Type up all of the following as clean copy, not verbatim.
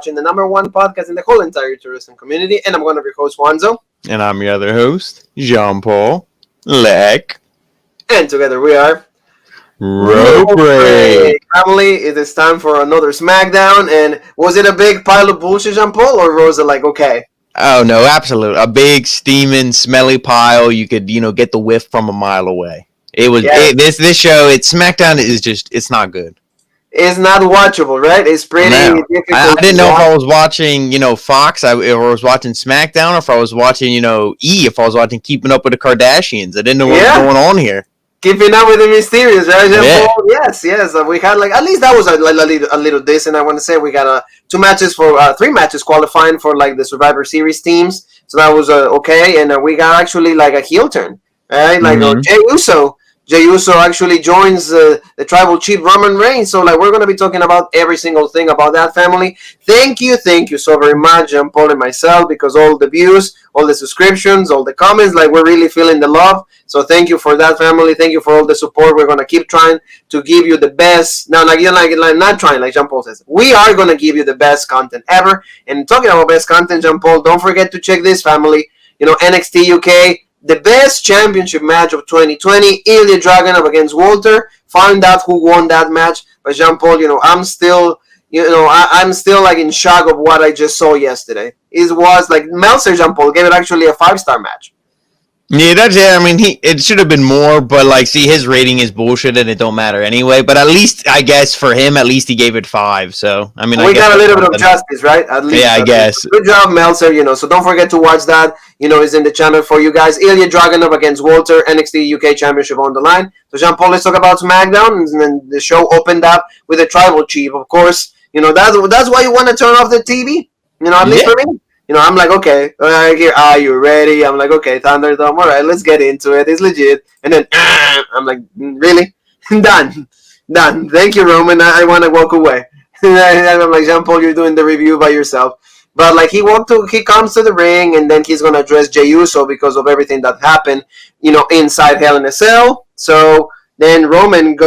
watching the #1 podcast in the whole entire tourism community. And I'm one of your hosts, Juanzo. And I'm your other host, Jean-Paul Leck. And together we are Rope Break. Family, it is time for another Smackdown. And was it a big pile of bullshit, Jean-Paul, or was it like, okay? Oh, no, absolutely. A big, steaming, smelly pile. You could, get the whiff from a mile away. It was, this show, SmackDown is just, it's not good. It's not watchable, right? It's pretty difficult. I didn't know if I was watching, Fox, or I was watching SmackDown, or if I was watching, if I was watching Keeping Up with the Kardashians. I didn't know what was going on here. Keeping Up with the Mysterios, right? Yeah. Yes. We had at least that was a little decent. I want to say we got 3 matches qualifying for the Survivor Series teams. So that was okay, and we got actually a heel turn, right? Jey Uso actually joins the tribal chief Roman Reigns. So we're going to be talking about every single thing about that family. Thank you so very much, Jean-Paul and myself, because all the views, all the subscriptions, all the comments, we're really feeling the love. So thank you for that, family. Thank you for all the support. We're going to keep trying to give you the best. Now, not trying, like Jean-Paul says. We are going to give you the best content ever. And talking about best content, Jean-Paul, don't forget to check this, family. NXT UK. The best championship match of 2020, Ilja Dragunov against Walter. Find out who won that match. But Jean-Paul, I'm still, I'm still in shock of what I just saw yesterday. It was Meltzer, Jean-Paul, gave it actually a 5-star match. Yeah, it should have been more, but his rating is bullshit and it don't matter anyway. But at least, I guess, for him, at least he gave it 5. So, we got a little bit of justice, right? At least. Yeah, I guess. Good job, Meltzer, so don't forget to watch that. It's in the channel for you guys. Ilja Dragunov against Walter, NXT UK Championship on the line. So, Jean-Paul, let's talk about SmackDown. And then the show opened up with a tribal chief, of course. That's why you want to turn off the TV, at least for me. I'm like, okay, are you ready? I'm like, okay, Thunderdome, all right, let's get into it. It's legit. And then, I'm like, really? Done. Thank you, Roman. I want to walk away. And I'm like, Jean-Paul, you're doing the review by yourself. But, he comes to the ring, and then he's going to address Jey Uso because of everything that happened, inside Hell in a Cell. So then Roman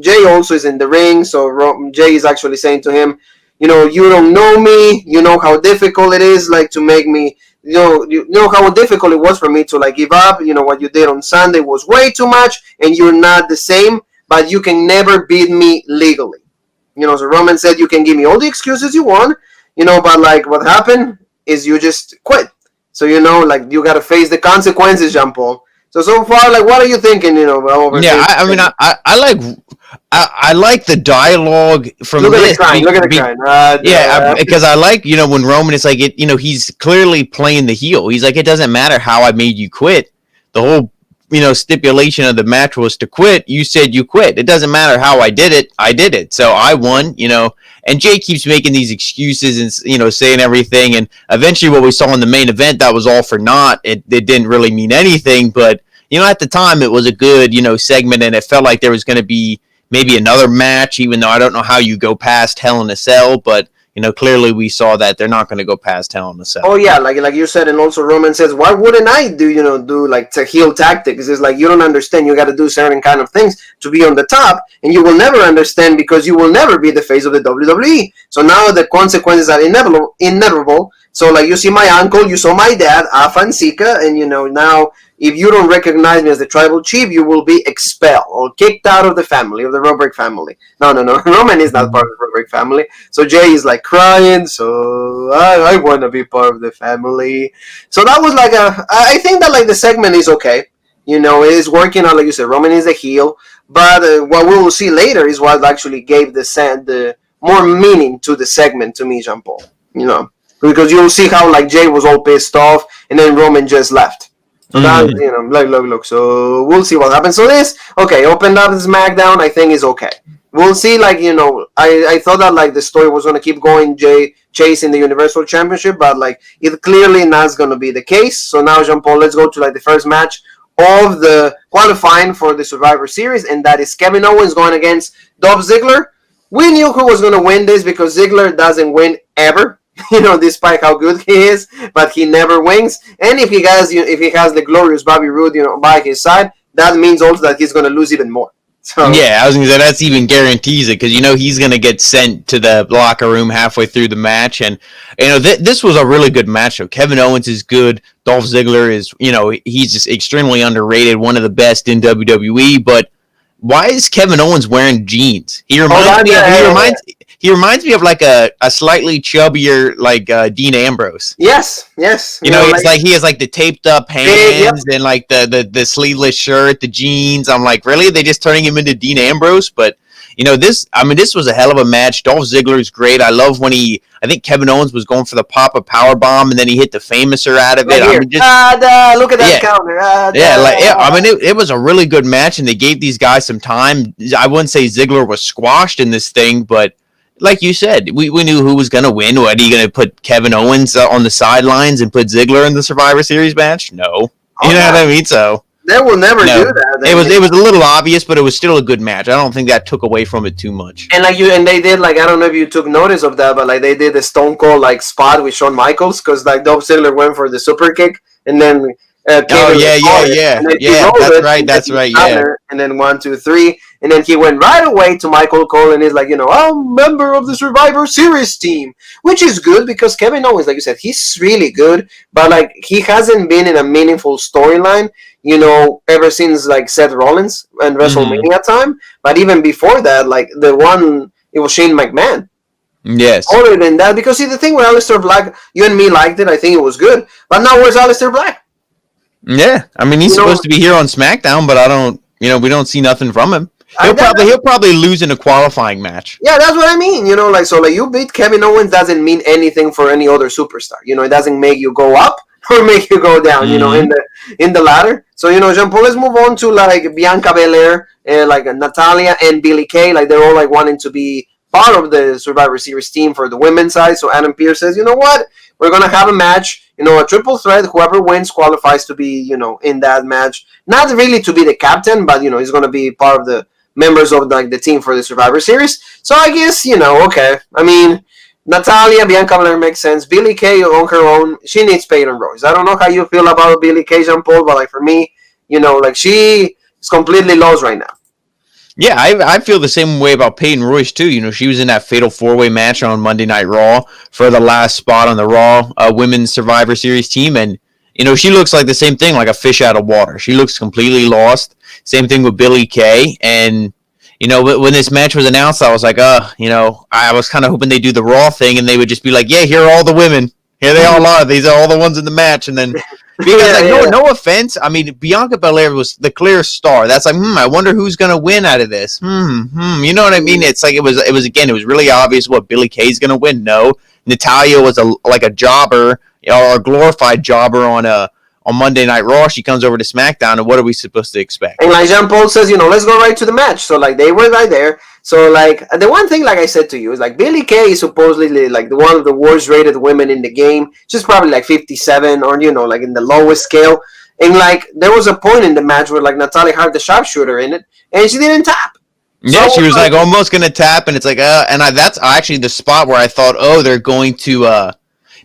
Jey also is in the ring. So Jey is actually saying to him, you don't know me. You know how difficult it is, to make me. You know how difficult it was for me to give up. What you did on Sunday was way too much, and you're not the same. But you can never beat me legally. So Roman said you can give me all the excuses you want. But what happened is you just quit. So you gotta face the consequences, Jean-Paul. So far, what are you thinking? Over I like the dialogue from this. Look at the crying. Because I like, when Roman is he's clearly playing the heel. He's like, it doesn't matter how I made you quit. The whole, stipulation of the match was to quit. You said you quit. It doesn't matter how I did it. I did it. So I won, and Jey keeps making these excuses and, saying everything. And eventually what we saw in the main event, that was all for naught. It didn't really mean anything. But, at the time it was a good, segment, and it felt like there was going to be maybe another match, even though I don't know how you go past Hell in a Cell, but clearly we saw that they're not going to go past Hell in a Cell. Oh yeah, like you said, and also Roman says, why wouldn't I do heel tactics? It's you don't understand. You got to do certain kind of things to be on the top, and you will never understand because you will never be the face of the WWE. So now the consequences are inevitable. So you see my uncle, you saw my dad, Afa and Sika, and now if you don't recognize me as the tribal chief, you will be expelled or kicked out of the family, of the Roderick family. No. Roman is not part of the Roderick family. So Jey is crying, so I want to be part of the family. So that was I think that the segment is okay. It is working out, like you said, Roman is the heel. But what we will see later is what actually gave the more meaning to the segment to me, Jean-Paul. Because you'll see how Jey was all pissed off and then Roman just left. So that, look. So we'll see what happens. So this, opened up SmackDown, I think is okay. We'll see, I thought that, the story was going to keep going, Jey chasing the Universal Championship, but, it clearly not going to be the case. So now, Jean-Paul, let's go to, the first match of the qualifying for the Survivor Series, and that is Kevin Owens going against Dolph Ziggler. We knew who was going to win this because Ziggler doesn't win ever. Despite how good he is, but he never wins. And if he has the glorious Bobby Roode, by his side, that means also that he's going to lose even more. So Yeah, I was gonna say that's even guarantees it because he's gonna get sent to the locker room halfway through the match, and this was a really good match. So Kevin Owens is good. Dolph Ziggler is he's just extremely underrated, one of the best in WWE. But why is Kevin Owens wearing jeans? He reminds me of like a slightly chubbier like Dean Ambrose. yes. It's like he has like the taped up hands and like the sleeveless shirt, the jeans. I'm like, really? They just turning him into Dean Ambrose? But this was a hell of a match. Dolph Ziggler is great. I love when I think Kevin Owens was going for the pop-up power bomb and then he hit the famouser out of it. Look at that counter. It was a really good match and they gave these guys some time. I wouldn't say Ziggler was squashed in this thing, but like you said, we knew who was going to win. What, are you going to put Kevin Owens on the sidelines and put Ziggler in the Survivor Series match? No. What I mean? So they will never do that. It was a little obvious, but it was still a good match. I don't think that took away from it too much. And they did I don't know if you took notice of that, but they did the Stone Cold spot with Shawn Michaels because Dolph Ziggler went for the super kick and then. That's right. And then 1, 2, 3, and then he went right away to Michael Cole and he's like, I'm a member of the Survivor Series team, which is good because Kevin Owens, like you said, he's really good, but he hasn't been in a meaningful storyline, ever since Seth Rollins and WrestleMania time. But even before that, it was Shane McMahon. Yes. Other than that, because see the thing with Aleister Black, you and me liked it. I think it was good, but now where's Aleister Black? Yeah, I mean he's supposed to be here on SmackDown, but I don't. We don't see nothing from him. He'll probably lose in a qualifying match. Yeah, that's what I mean. You beat Kevin Owens doesn't mean anything for any other superstar. It doesn't make you go up or make you go down. In the ladder. So Jean Paul, let's move on to Bianca Belair, Natalia and Billie Kay. They're all wanting to be part of the Survivor Series team for the women's side. So Adam Pearce says, you know what? We're going to have a match, a triple threat. Whoever wins qualifies to be, in that match. Not really to be the captain, but, he's going to be part of the members of, the team for the Survivor Series. So I guess, okay. I mean, Natalia, Bianca Belair makes sense. Billie Kay on her own, she needs Peyton Royce. I don't know how you feel about Billie Kay, Jean-Paul, but, for me, she is completely lost right now. Yeah, I feel the same way about Peyton Royce, too. She was in that fatal four-way match on Monday Night Raw for the last spot on the Raw Women's Survivor Series team. And, she looks like the same thing, like a fish out of water. She looks completely lost. Same thing with Billie Kay. And, when this match was announced, I was like, I was kind of hoping they'd do the Raw thing and they would just be like, yeah, here are all the women. Here they all are. These are all the ones in the match. And then... Because no offense, I mean Bianca Belair was the clear star. That's I wonder who's gonna win out of this. You know what I mean? It's it was really obvious what Billie Kay's gonna win. No, Natalia was a jobber or a glorified jobber on Monday Night Raw. She comes over to SmackDown, and what are we supposed to expect? And Jean Paul says, let's go right to the match. So they were right there. So the one thing, I said to you, is Billie Kay is supposedly one of the worst rated women in the game. She's probably 57 or in the lowest scale. And there was a point in the match where Natalia had the sharpshooter in it, and she didn't tap. Yeah, she was almost gonna tap, and it's that's actually the spot where I thought, they're going to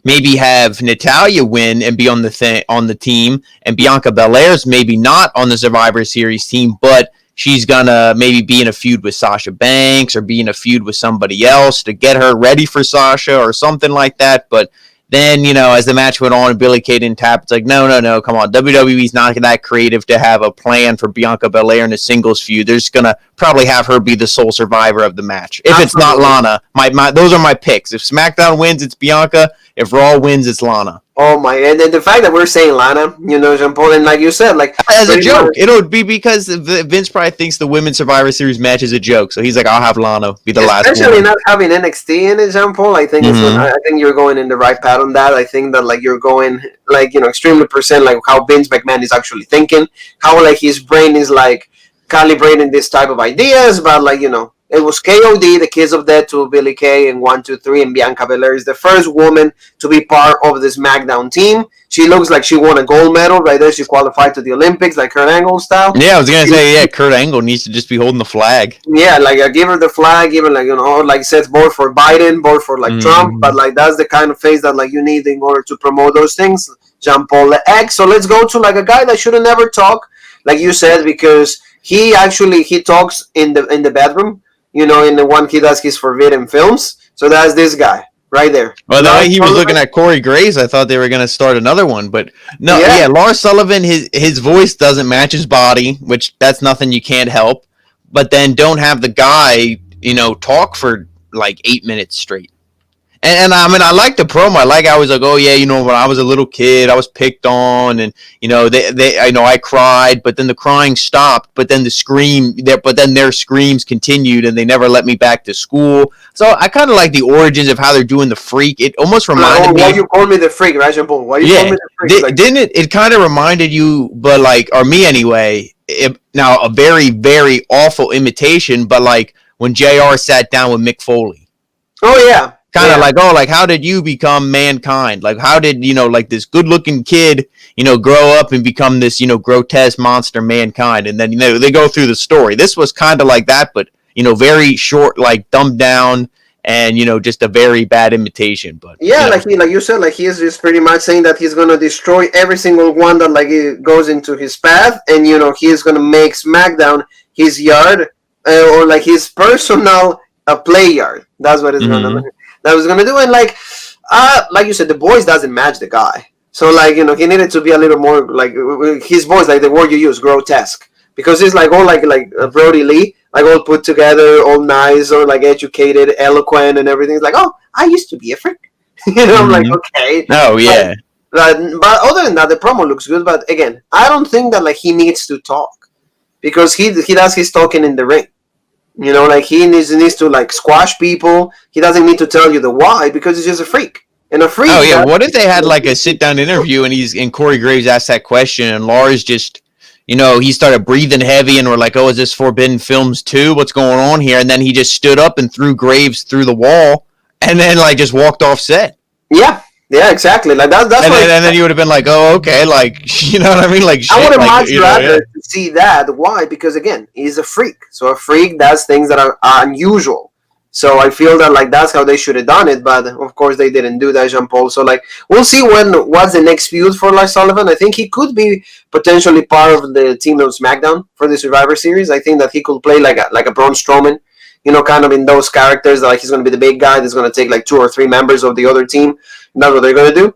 maybe have Natalia win and be on the team, and Bianca Belair's maybe not on the Survivor Series team, but she's gonna maybe be in a feud with Sasha Banks or be in a feud with somebody else to get her ready for Sasha or something like that. But then, as the match went on and Billie Kay didn't tap, it's no, come on. WWE's not that creative to have a plan for Bianca Belair in a singles feud. They're just gonna probably have her be the sole survivor of the match. If it's not Lana, those are my picks. If SmackDown wins, it's Bianca. If Raw wins, it's Lana. Oh my! And the fact that we're saying Lana, Jean Paul, and like you said, as a joke, it'll be because Vince probably thinks the Women's Survivor Series match is a joke, so he's like, "I'll have Lana be the last one." Especially not having NXT in it, Jean Paul. I think I think you're going in the right path on that. I think that you're going extremely percent how Vince McMahon is actually thinking, how his brain is calibrating this type of ideas, but it was KOD, the Kiss of Death, to Billie Kay, and 1, 2, 3, and Bianca Belair is the first woman to be part of this SmackDown team. She looks like she won a gold medal right there. She qualified to the Olympics, Kurt Angle style. Yeah, I was gonna say, Kurt Angle needs to just be holding the flag. Yeah, give her the flag, give her Seth, board for Biden, board for Trump, but that's the kind of face that you need in order to promote those things. Jean Paul X. So let's go to a guy that should have never talked, like you said, because he talks in the bedroom. In the one he does his forbidden films. So that's this guy right there. Well, the Lars way he was looking Sullivan. at Corey Graves, I thought they were going to start another one. But no, Yeah, yeah, Lars Sullivan, his voice doesn't match his body, which that's nothing you can't help. But then don't have the guy, talk for like 8 minutes straight. And I mean, I like the promo. I like how I was like, oh yeah, when I was a little kid, I was picked on, and I cried, but then the crying stopped, but then their screams continued, and they never let me back to school. So I kind of like the origins of how they're doing the freak. It almost reminded me. Why you call me the freak, right, Jean Paul? Why you call Yeah, me the freak? Like, didn't it? It kind of reminded you, but like, or me anyway. Now a very very awful imitation, but like when Jr. sat down with Mick Foley. oh yeah. Kind of Yeah. like, oh, like how did you become mankind? Like how did like this good-looking kid, grow up and become this, grotesque monster mankind? And then they go through the story. This was kind of like that, but very short, like dumbed down, and just a very bad imitation. But Yeah, like you said, like he is just pretty much saying that he's gonna destroy every single one that like it goes into his path, and he is gonna make SmackDown his yard, or like his personal play yard. That's what it's gonna. That was gonna do, and like you said, the voice doesn't match the guy. So like he needed to be a little more like his voice, like the word you use, grotesque, because it's like all like Brody Lee, like all put together, all nice, or like educated, eloquent, and everything. It's like, oh, I used to be a freak. I'm like, okay. Oh yeah. But other than that, the promo looks good. But again, I don't think that like he needs to talk, because he does his talking in the ring. Like he needs to like squash people. He doesn't need to tell you the why, because he's just a freak. And a freak. Oh yeah. What if they had like a sit-down interview and Corey Graves asked that question and Lars just, he started breathing heavy and we're like, oh, is this Forbidden Films too? What's going on here? And then he just stood up and threw Graves through the wall and then like just walked off set. Yeah. Yeah, exactly. Like that's and then you would have been like, oh, okay, like you know what I mean? Like shit, I would have like, much rather to see that. Why? Because again, he's a freak. So a freak does things that are unusual. So I feel that like that's how they should have done it, but of course they didn't do that, Jean Paul. So like we'll see what's the next feud for Lars Sullivan. I think he could be potentially part of the team of SmackDown for the Survivor Series. I think that he could play like a Braun Strowman, kind of in those characters. Like he's going to be the big guy that's going to take like 2 or 3 members of the other team. And that's what they're going to do.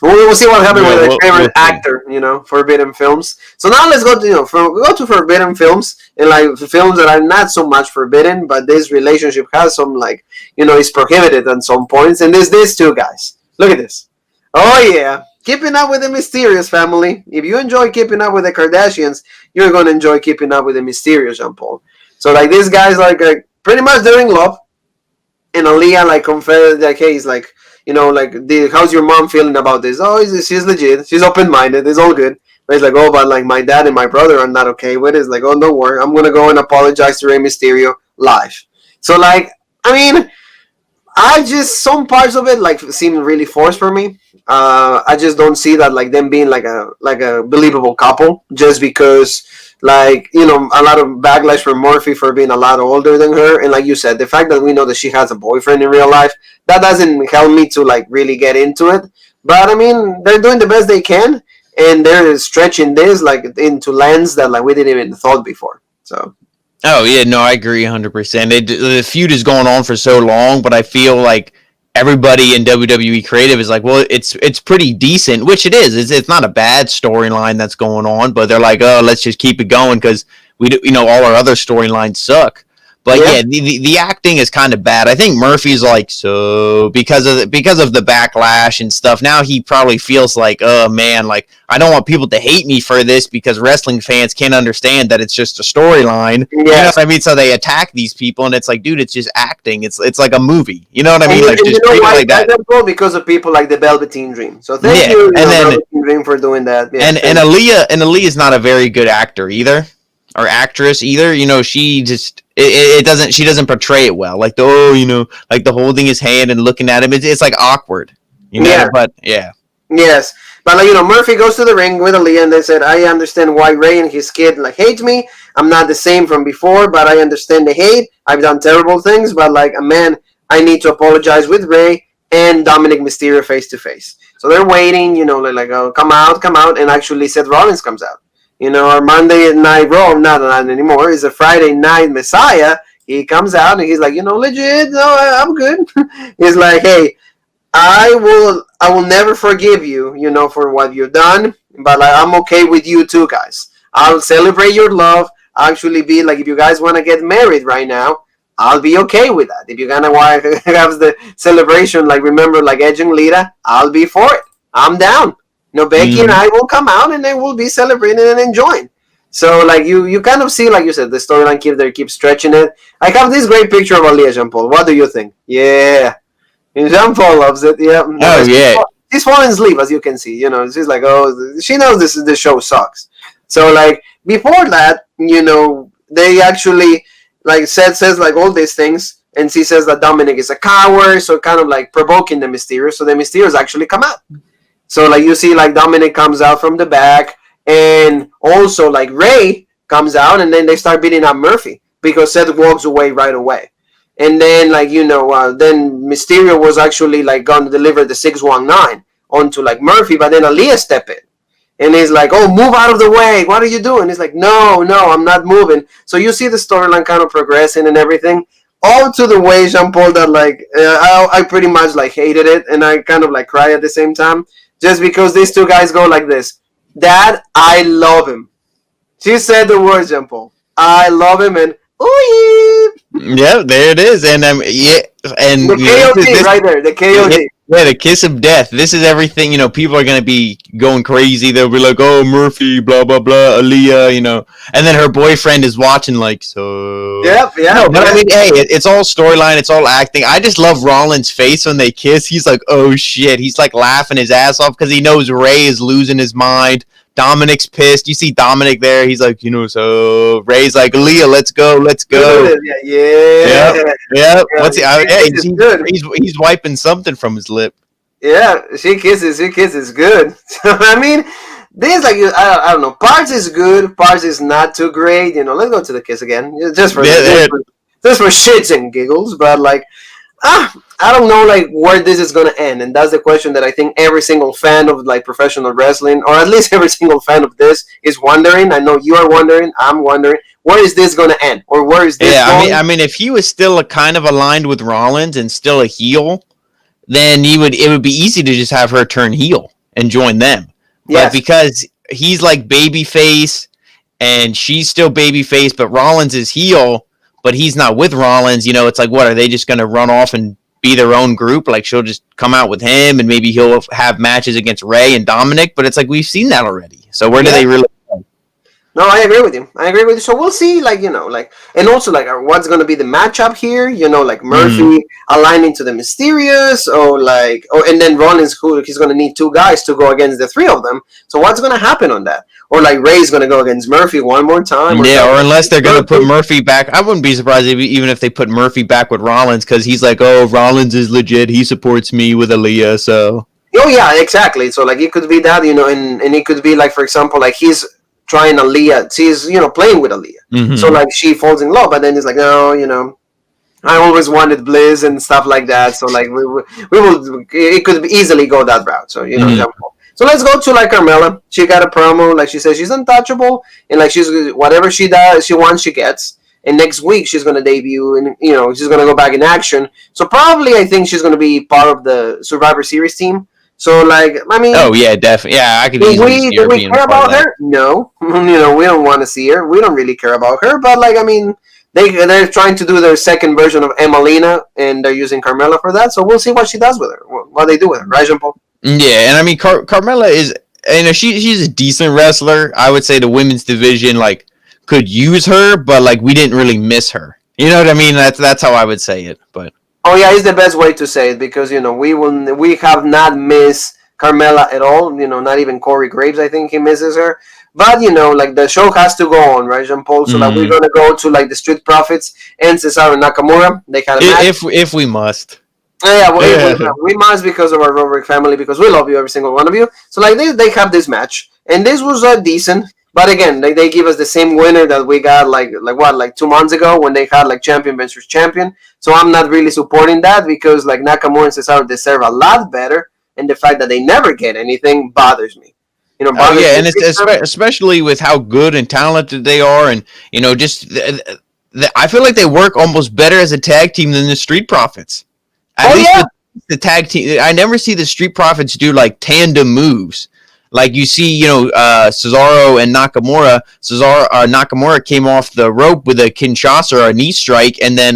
We'll see what happens with our favorite actor, Forbidden Films. So now let's go to go to Forbidden Films, and like films that are not so much forbidden, but this relationship has some like is prohibited at some points. And there's these 2 guys. Look at this. Oh yeah, Keeping Up with the Mysterios, family. If you enjoy Keeping Up with the Kardashians, you're gonna enjoy Keeping Up with the Mysterios, Jean Paul. So like these guys like pretty much they're in love, and Ilja like confessed like, hey, he's like. How's your mom feeling about this? Oh, she's legit. She's open-minded. It's all good. But he's like, oh, but like my dad and my brother are not okay with it. It's like, oh, don't worry. I'm going to go and apologize to Rey Mysterio live. So, like, I mean, some parts of it, like, seem really forced for me. I just don't see that, like, them being like a believable couple just because, like, a lot of backlash from Murphy for being a lot older than her. And like you said, the fact that we know that she has a boyfriend in real life, that doesn't help me to, like, really get into it. But, I mean, they're doing the best they can, and they're stretching this, like, into lens that, like, we didn't even thought before. So. Oh, yeah, no, I agree 100%. The feud is going on for so long, but I feel like everybody in WWE creative is like, well, it's pretty decent, which it is. It's not a bad storyline that's going on, but they're like, oh, let's just keep it going because all our other storylines suck. But yeah, the acting is kind of bad. I think Murphy's like, so because of the backlash and stuff. Now he probably feels like, oh man, like I don't want people to hate me for this because wrestling fans can't understand that it's just a storyline. Yeah. You know what I mean? So they attack these people, and it's like, dude, it's just acting. It's like a movie. You know what I mean? Like just treat it like that. Because of people like the Velveteen Dream. So thank you, Velveteen Dream, for doing that. Yeah, and Ilja is not a very good actor either. Or actress either, she just she doesn't portray it well. Like like the holding his hand and looking at him, it's like awkward, But yeah, yes, but like Murphy goes to the ring with Ilja and they said, I understand why Rey and his kid like hate me. I'm not the same from before, but I understand the hate. I've done terrible things, but like a man, I need to apologize with Rey and Dominic Mysterio face to face. So they're waiting, like oh, come out, and actually Seth Rollins comes out. our Monday Night Raw, not anymore, is a Friday Night Messiah. He comes out and he's like, legit, no, I'm good. He's like, hey, I will never forgive you, for what you've done, but like, I'm okay with you too, guys. I'll celebrate your love. Actually, be like, if you guys want to get married right now, I'll be okay with that. If you're gonna want to have the celebration, like remember, like Edge and Lita, I'll be for it. I'm down. Becky and I will come out and they will be celebrating and enjoying. So like you kind of see, like you said, the storyline keeps stretching it. I have this great picture of Aliyah, Jean Paul. What do you think? Yeah, and Jean Paul loves it. Yeah. Oh yeah. She's falling asleep, as you can see. She's like, oh, she knows this show sucks. So like before that, they actually like says like all these things, and she says that Dominic is a coward, so kind of like provoking the Mysterios. So the Mysterios actually come out. So like you see like Dominic comes out from the back, and also like Ray comes out, and then they start beating up Murphy because Seth walks away right away. And then like then Mysterio was actually like going to deliver the 619 onto like Murphy, but then Aliyah step in. And he's like, oh, move out of the way. What are you doing? He's like, no, I'm not moving. So you see the storyline kind of progressing and everything. All to the way, Jean Paul, that like I pretty much like hated it, and I kind of like cry at the same time, just because these two guys go like this. Dad, I love him. She said the words, Jean Paul. I love him, and ooh. Yeah, there it is, and yeah, and the KOD right there, the KOD. Yeah, the kiss of death. This is everything. People are gonna be going crazy. They'll be like, "Oh, Murphy, blah blah blah, Aliyah," and then her boyfriend is watching, like, so. Yep, yeah. No, but I mean, hey, it's all storyline. It's all acting. I just love Rollins' face when they kiss. He's like, "Oh shit!" He's like laughing his ass off because he knows Ray is losing his mind. Dominic's pissed. You see Dominic there. He's like, so Ray's like, Leah, let's go. Yeah. Yeah. What's he? He's wiping something from his lip. Yeah, she kisses good. So I mean, this like I don't know. Parts is good. Parts is not too great. Let's go to the kiss again, just for shits and giggles. But like, I don't know like where this is gonna end, and that's the question that I think every single fan of like professional wrestling, or at least every single fan of this, is wondering. I know you are wondering. I'm wondering, where is this gonna end, or where is this going? I mean, if he was still kind of aligned with Rollins and still a heel, then it would be easy to just have her turn heel and join them. Yes. But because he's like babyface and she's still babyface, but Rollins is heel, but he's not with Rollins, it's like, what, are they just going to run off and be their own group? Like, she'll just come out with him and maybe he'll have matches against Ray and Dominic, but it's like, we've seen that already. So where do they really go? No, I agree with you. So we'll see, like, and also, like, what's going to be the matchup here, like Murphy aligning to the Mysterios, and then Rollins, he's going to need two guys to go against the three of them. So what's going to happen on that? Or like Ray's going to go against Murphy one more time. Or unless they're going to put Murphy back. I wouldn't be surprised even if they put Murphy back with Rollins, because he's like, oh, Rollins is legit. He supports me with Aliyah, so. Oh, yeah, exactly. So, like, it could be that, and it could be, like, for example, like, he's trying Aliyah. She's, playing with Aliyah. Mm-hmm. So, like, she falls in love, but then it's like, no, I always wanted Bliss and stuff like that. So, like, we will, it could easily go that route. So, So let's go to like Carmella. She got a promo, like she says she's untouchable, and like she's whatever she does, she wants, she gets. And next week she's gonna debut, and she's gonna go back in action. So probably I think she's gonna be part of the Survivor Series team. So like I mean, oh yeah, definitely, yeah, I could. Do we care about her? No, we don't want to see her. We don't really care about her. But like I mean, they're trying to do their second version of Emelina, and they're using Carmella for that. So we'll see what she does with her, what they do with her, right, Jean Paul? Yeah, and I mean, Carmella is, she's a decent wrestler. I would say the women's division like could use her, but like we didn't really miss her. You know what I mean? That's how I would say it. But oh yeah, it's the best way to say it, because we have not missed Carmella at all. Not even Corey Graves. I think he misses her. But like the show has to go on, right, Jean Paul? So like we're gonna go to like the Street Profits and Cesaro Nakamura. They had a match. If we must. Yeah, we must, because of our Roderick family, because we love you, every single one of you. So like they have this match, and this was decent. But again, they give us the same winner that we got like 2 months ago when they had like champion versus champion. So I'm not really supporting that, because like Nakamura and Cesaro deserve a lot better, and the fact that they never get anything bothers me. Oh yeah, and it's especially with how good and talented they are, and just I feel like they work almost better as a tag team than the Street Profits. At least the tag team, I never see the Street Profits do like tandem moves. Like you see, Cesaro and Nakamura. Nakamura came off the rope with a Kinshasa or a knee strike, and then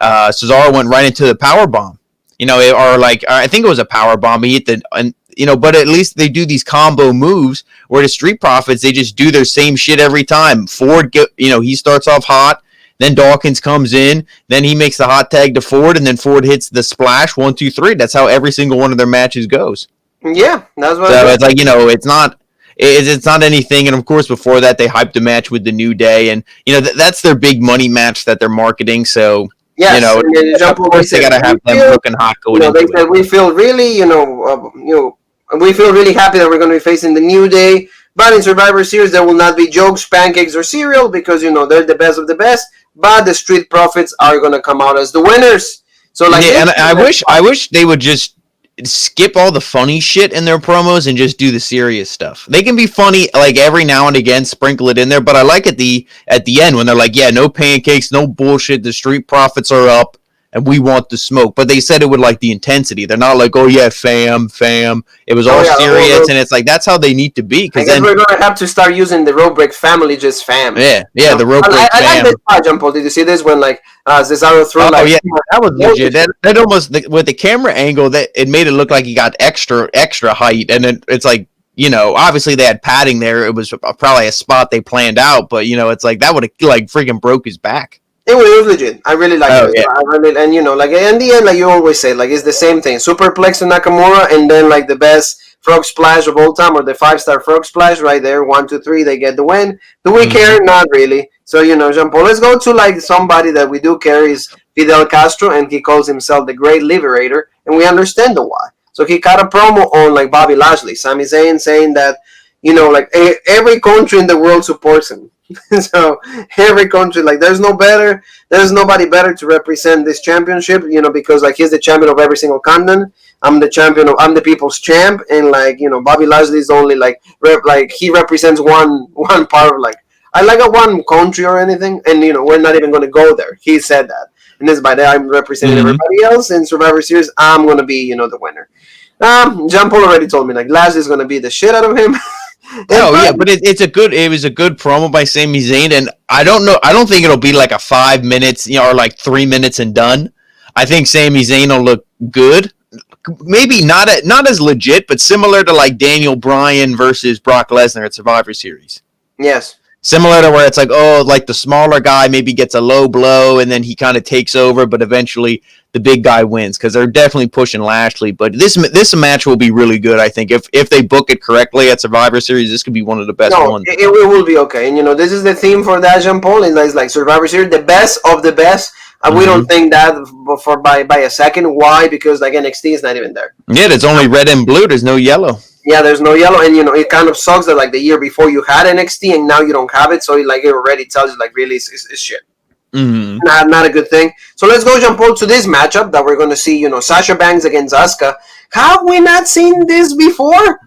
Cesaro went right into the power bomb. Or like I think it was a power bomb. He hit but at least they do these combo moves. Where the Street Profits, they just do their same shit every time. Ford, he starts off hot. Then Dawkins comes in. Then he makes the hot tag to Ford, and then Ford hits the splash. 1, 2, 3. That's how every single one of their matches goes. Yeah, that's what. So it's like it's not anything. And of course, before that, they hyped a match with the New Day, and that's their big money match that they're marketing. So yes, of course they gotta have them looking hot going into it. They said we feel really, we feel really happy that we're going to be facing the New Day. But in Survivor Series, there will not be jokes, pancakes, or cereal because they're the best of the best. But the Street Profits are going to come out as the winners. So and I wish they would just skip all the funny shit in their promos and just do the serious stuff. They can be funny like every now and again, sprinkle it in there, but I like at the end when they're like, yeah, no pancakes, no bullshit, the Street Profits are up and we want the smoke. But they said it with like the intensity. They're not like, oh yeah, fam. It was all serious, and it's like that's how they need to be. Because then we're gonna have to start using the Rope Break family, just fam. Yeah, the Rope Break fam. I like this part, John Paul. Did you see this when Cesaro threw yeah, that was legit. That almost with the camera angle that it made it look like he got extra height, and then it's like obviously they had padding there. It was probably a spot they planned out, but it's like that would have like freaking broke his back. It was legit. I really like it. Yeah. I really, and in the end, like you always say, like it's the same thing. Superplex to Nakamura, and then like the best frog splash of all time, or the 5-star frog splash right there. 1, 2, 3, they get the win. Do we care? Not really. So Jean Paul, let's go to like somebody that we do care is Fidel Castro, and he calls himself the Great Liberator, and we understand the why. So he cut a promo on like Bobby Lashley, Sami Zayn, saying that like every country in the world supports him. So every country, like there's nobody better to represent this championship, because like he's the champion of every single continent. I'm the people's champ, and like Bobby Lashley is only like he represents one part of like I like a one country or anything, and we're not even gonna go there. He said that, and this by that I'm representing everybody else in Survivor Series. I'm gonna be the winner. John Paul already told me like Lashley's gonna beat the shit out of him. But it was a good promo by Sami Zayn, and I don't think it'll be like a 5 minutes, or like 3 minutes and done. I think Sami Zayn will look good. Maybe not as legit, but similar to like Daniel Bryan versus Brock Lesnar at Survivor Series. Yes. Similar to where it's like, like the smaller guy maybe gets a low blow and then he kind of takes over, but eventually the big guy wins because they're definitely pushing Lashley. But this match will be really good, I think. If they book it correctly at Survivor Series, this could be one of the best ones. It will be okay. And, this is the theme for that, Jean Paul. It's like Survivor Series, the best of the best. And we don't think that by a second. Why? Because like NXT is not even there. Yeah, there's only red and blue. There's no yellow. Yeah, there's no yellow, and it kind of sucks that like the year before you had NXT and now you don't have it, so it already tells you like really it's shit. Not a good thing. So let's go, Jean Paul, to this matchup that we're going to see. Sasha Banks against Asuka. Have we not seen this before?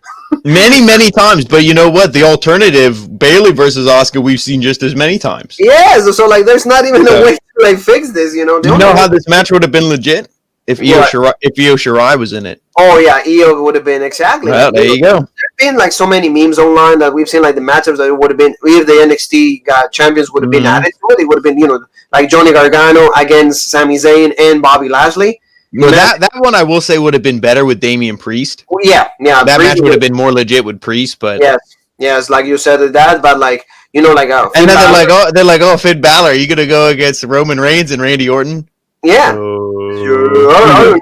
Many times, but you know what? The alternative, Bayley versus Asuka, we've seen just as many times. Yeah, so like there's not even a way to like fix this. Do you know how this match would have been legit? If Io Shirai was in it. Oh yeah, Io would have been exactly. Well, there you go. There's been like so many memes online that we've seen like the matchups that it would have been if the NXT champions would have been added to it. It would have been like Johnny Gargano against Sami Zayn and Bobby Lashley. Well, that one I will say would have been better with Damian Priest. Well, yeah. That Priest match would have been more legit with Priest, but yes, like you said that, but like and then they're like, oh, Finn Balor, are you gonna go against Roman Reigns and Randy Orton? Yeah. I don't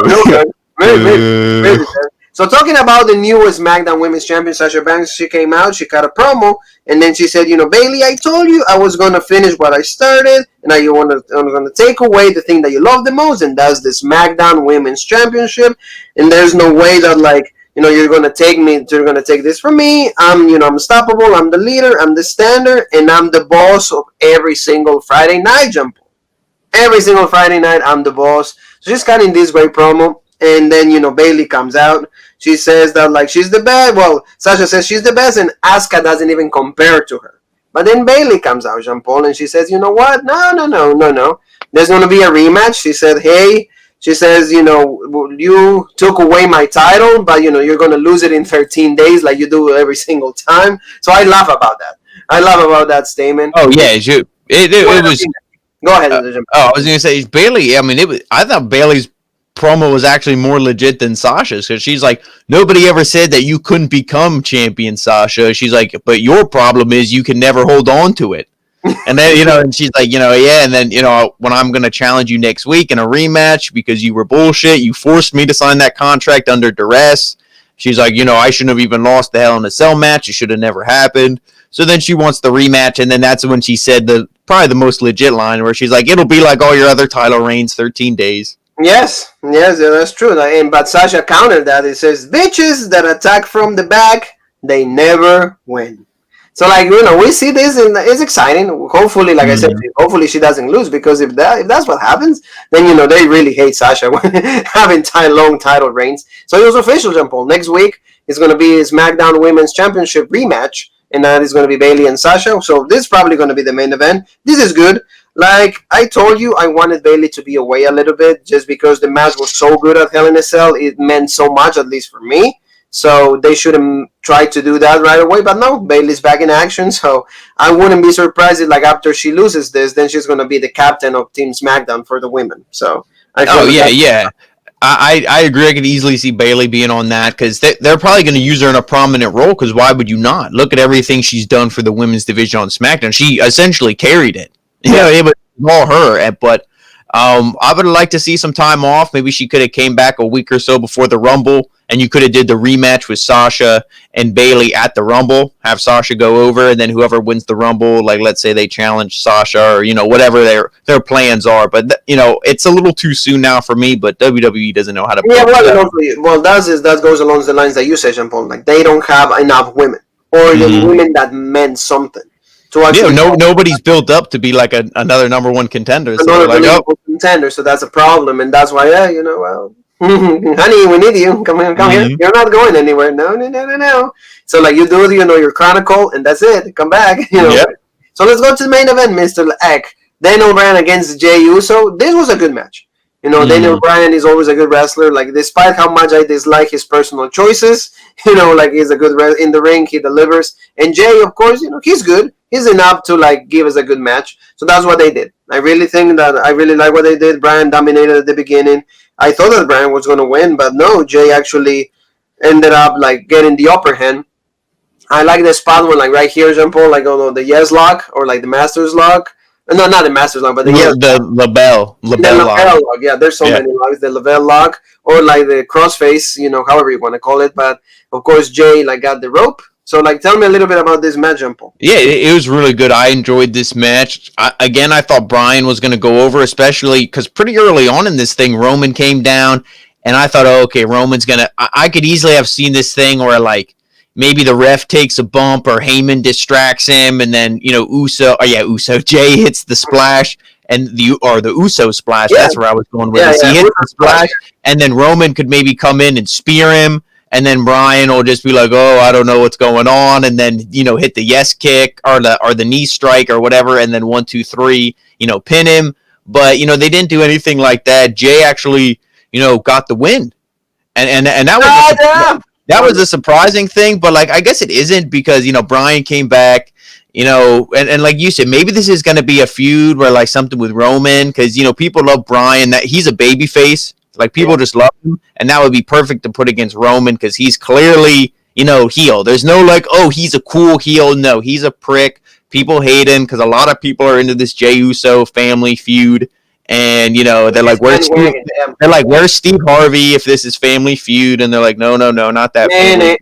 know, man. Maybe. So talking about the newest SmackDown Women's Champion, Sasha Banks, she came out, she cut a promo, and then she said, Bayley, I told you I was going to finish what I started, and I'm going to take away the thing that you love the most, and that's the SmackDown Women's Championship, and there's no way that, like, you're going to take this from me. I'm unstoppable, I'm the leader, I'm the standard, and I'm the boss of every single Friday night, Jump. Every single Friday night, I'm the boss. So just cutting this great promo. And then, Bayley comes out. She says that, like, she's the best. Well, Sasha says she's the best, and Asuka doesn't even compare to her. But then Bayley comes out, Jean Paul, and she says, you know what? No. There's going to be a rematch. She said, hey, she says, you took away my title, but, you're going to lose it in 13 days like you do every single time. So I laugh about that. I laugh about that statement. Oh, yeah. It was. Go ahead. I was going to say, Bayley, I mean, I thought Bayley's promo was actually more legit than Sasha's, because she's like, nobody ever said that you couldn't become champion, Sasha. She's like, but your problem is you can never hold on to it. And then, and she's like, yeah, and then, when I'm going to challenge you next week in a rematch because you were bullshit, you forced me to sign that contract under duress. She's like, I shouldn't have even lost the Hell in a Cell match. It should have never happened. So then she wants the rematch, and then that's when she said probably the most legit line, where she's like, it'll be like all your other title reigns, 13 days. Yes, that's true. But Sasha countered that. It says, bitches that attack from the back, they never win. So, like, we see this, and it's exciting. Hopefully, like I said, hopefully she doesn't lose, because if that's what happens, then, they really hate Sasha having long title reigns. So it was official, Jean Paul. Next week is going to be SmackDown Women's Championship rematch, and that is going to be Bayley and Sasha. So this is probably going to be the main event. This is good. Like I told you, I wanted Bayley to be away a little bit, just because the match was so good at Hell in a Cell. It meant so much, at least for me. So they should have tried to do that right away. But no, Bayley's back in action. So I wouldn't be surprised if, like, after she loses this, then she's going to be the captain of Team SmackDown for the women. So yeah. I agree. I could easily see Bayley being on that, because they're probably going to use her in a prominent role, because why would you not? Look at everything she's done for the women's division on SmackDown. She essentially carried it. It was all her. But I would like to see some time off. Maybe she could have came back a week or so before the Rumble, and you could have did the rematch with Sasha and Bayley at the Rumble. Have Sasha go over, and then whoever wins the Rumble, like, let's say they challenge Sasha, or whatever their plans are. But it's a little too soon now for me. But WWE doesn't know how to. Yeah, that goes along the lines that you said, Jean Paul. Like, they don't have enough women, or the women that meant something. Nobody's built up to be like another number one contender. So contender, so that's a problem, and that's why, honey, we need you. Come here. You're not going anywhere. No. So, like, you do, your Chronicle, and that's it. Come back. Yep. So let's go to the main event, Mr. Eck. Daniel Bryan against Jey Uso. This was a good match. Daniel Bryan is always a good wrestler. Like, despite how much I dislike his personal choices, like, he's a good in the ring. He delivers. And Jey, of course, he's good. He's enough to, like, give us a good match. So that's what they did. I really like what they did. Bryan dominated at the beginning. I thought that Bryan was going to win, but no, Jey actually ended up, like, getting the upper hand. I like the spot when, like, right here, Jean Paul, like, the yes lock, or, like, the master's lock. No, not the master's lock, but the Lavelle lock. Yeah, there's so many locks. The Lavelle lock, or, like, the crossface, however you want to call it. But, of course, Jey, like, got the rope. So, like, tell me a little bit about this match, Jean Paul. Yeah, it was really good. I enjoyed this match. I thought Bryan was going to go over, especially because pretty early on in this thing, Roman came down, and I thought, okay, Roman's going to... I could easily have seen this thing where, like, maybe the ref takes a bump, or Heyman distracts him, and then, Jey hits the splash, and the Uso splash. Yeah. That's where I was going with this. He hits the splash, and then Roman could maybe come in and spear him. And then Bryan will just be like, oh, I don't know what's going on. And then, hit the yes kick or the knee strike or whatever. And then 1, 2, 3, pin him. But, they didn't do anything like that. Jey actually, got the win. And that was a surprising thing. But, like, I guess it isn't, because, Bryan came back, and like you said, maybe this is going to be a feud where, like, something with Roman. Because, people love Bryan. That he's a babyface. Like, people just love him, and that would be perfect to put against Roman, because he's clearly, heel. There's no, like, oh, he's a cool heel. No, he's a prick. People hate him, because a lot of people are into this Jey Uso family feud, and, they're like, where's Steve Harvey if this is family feud? And they're like, no, not that family.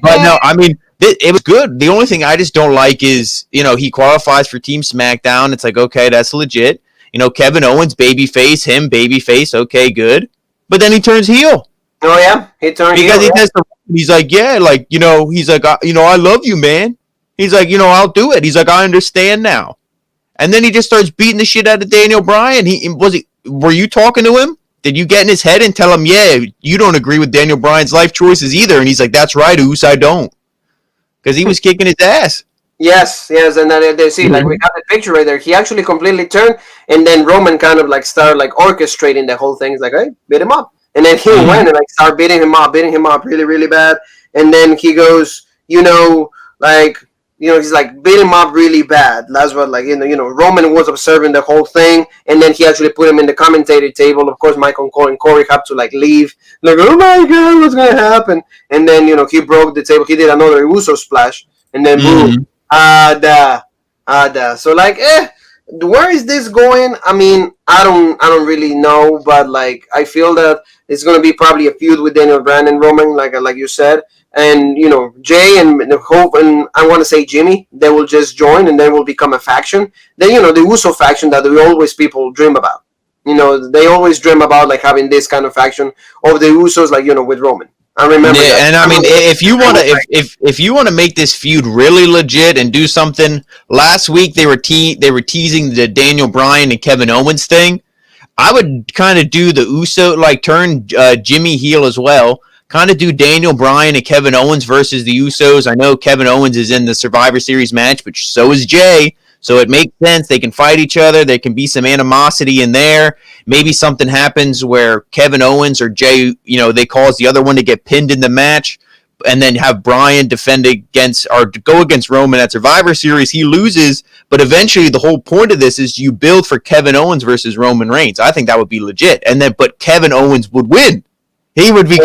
But no, I mean, it was good. The only thing I just don't like is, he qualifies for Team SmackDown. It's like, okay, that's legit. Kevin Owens, babyface, him, babyface, okay, good. But then he turns heel. Oh, yeah? He turned heel. Because he's like, yeah, like, he's like, I love you, man. He's like, I'll do it. He's like, I understand now. And then he just starts beating the shit out of Daniel Bryan. Were you talking to him? did you get in his head and tell him, yeah, you don't agree with Daniel Bryan's life choices either? And he's like, that's right, Uso, I don't. Because he was kicking his ass. Yes, and then they see, like, we got the picture right there. He actually completely turned, and then Roman kind of like started like orchestrating the whole thing. He's like, hey, beat him up. And then he went and like started beating him up really, really bad. And then he goes, he's like beat him up really bad. That's what, like, Roman was observing the whole thing, and then he actually put him in the commentator table. Of course, Michael Cole and Corey had to like leave, like, oh my god, what's gonna happen? And then he broke the table. He did another Uso splash, and then boom, So like, where is this going? I mean, I don't really know, but like, I feel that it's gonna be probably a feud with Daniel Bryan and Roman, like you said. And Jay and Hope and I want to say Jimmy, they will just join and then will become a faction. Then the Uso faction that people dream about. They always dream about like having this kind of faction of the Usos, like with Roman. I remember. Yeah, and I mean, if you want to make this feud really legit and do something, last week they were teasing the Daniel Bryan and Kevin Owens thing. I would kind of do the Uso, like turn Jimmy heel as well. Kind of do Daniel Bryan and Kevin Owens versus the Usos. I know Kevin Owens is in the Survivor Series match, but so is Jay. So it makes sense. They can fight each other. There can be some animosity in there. Maybe something happens where Kevin Owens or Jay, they cause the other one to get pinned in the match, and then have Bryan defend against or go against Roman at Survivor Series. He loses, but eventually the whole point of this is you build for Kevin Owens versus Roman Reigns. I think that would be legit. But Kevin Owens would win. He would be,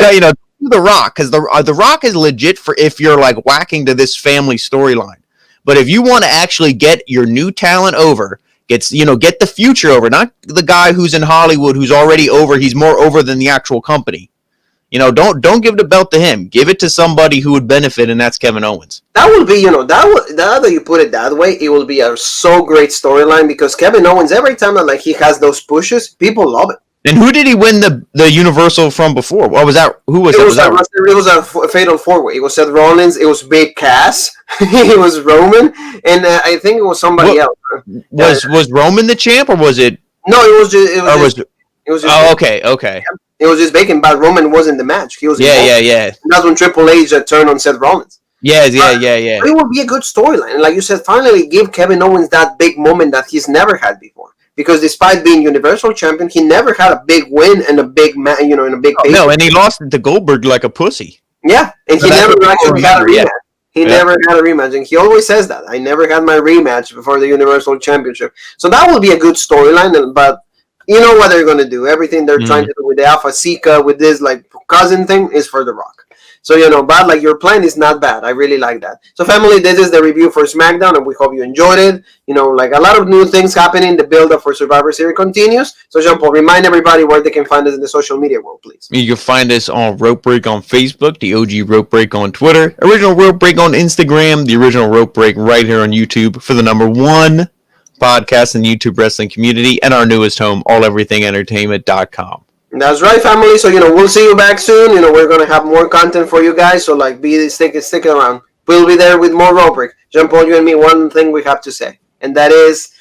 The Rock, because the Rock is legit for if you're like whacking to this family storyline. But if you want to actually get your new talent over, get the future over, not the guy who's in Hollywood who's already over. He's more over than the actual company. Don't give the belt to him. Give it to somebody who would benefit, and that's Kevin Owens. That would be, now that you put it that way, it will be a so great storyline because Kevin Owens, every time that like he has those pushes, people love it. And who did he win the Universal from before? What was that? Who was it? It was a fatal four-way. It was Seth Rollins. It was Big Cass. It was Roman, and I think it was somebody else. Was Roman the champ, or was it? No, it was just. Okay. It was just Bacon, but Roman wasn't the match. He was. Yeah. And that's when Triple H turned on Seth Rollins. Yeah. It would be a good storyline, and like you said, finally give Kevin Owens that big moment that he's never had before. Because despite being Universal Champion, he never had a big win and a big in a big. No, and he lost to Goldberg like a pussy. Yeah, and he never actually had a rematch. He never had a rematch, and he always says that. I never had my rematch before the Universal Championship. So that will be a good storyline, but you know what they're going to do. Everything they're trying to do with the Alpha Sika, with this like cousin thing, is for The Rock. So, but like your plan is not bad. I really like that. So, family, this is the review for SmackDown, and we hope you enjoyed it. Like a lot of new things happening. The build-up for Survivor Series continues. So, Jean-Paul, remind everybody where they can find us in the social media world, please. You can find us on Rope Break on Facebook, the OG Rope Break on Twitter, Original Rope Break on Instagram, the Original Rope Break right here on YouTube for the #1 podcast in the YouTube wrestling community, and our newest home, alleverythingentertainment.com. That's right, family. So, we'll see you back soon. We're going to have more content for you guys. So, like, stick around. We'll be there with more Rope Break. Jean-Paul, you and me, one thing we have to say. And that is...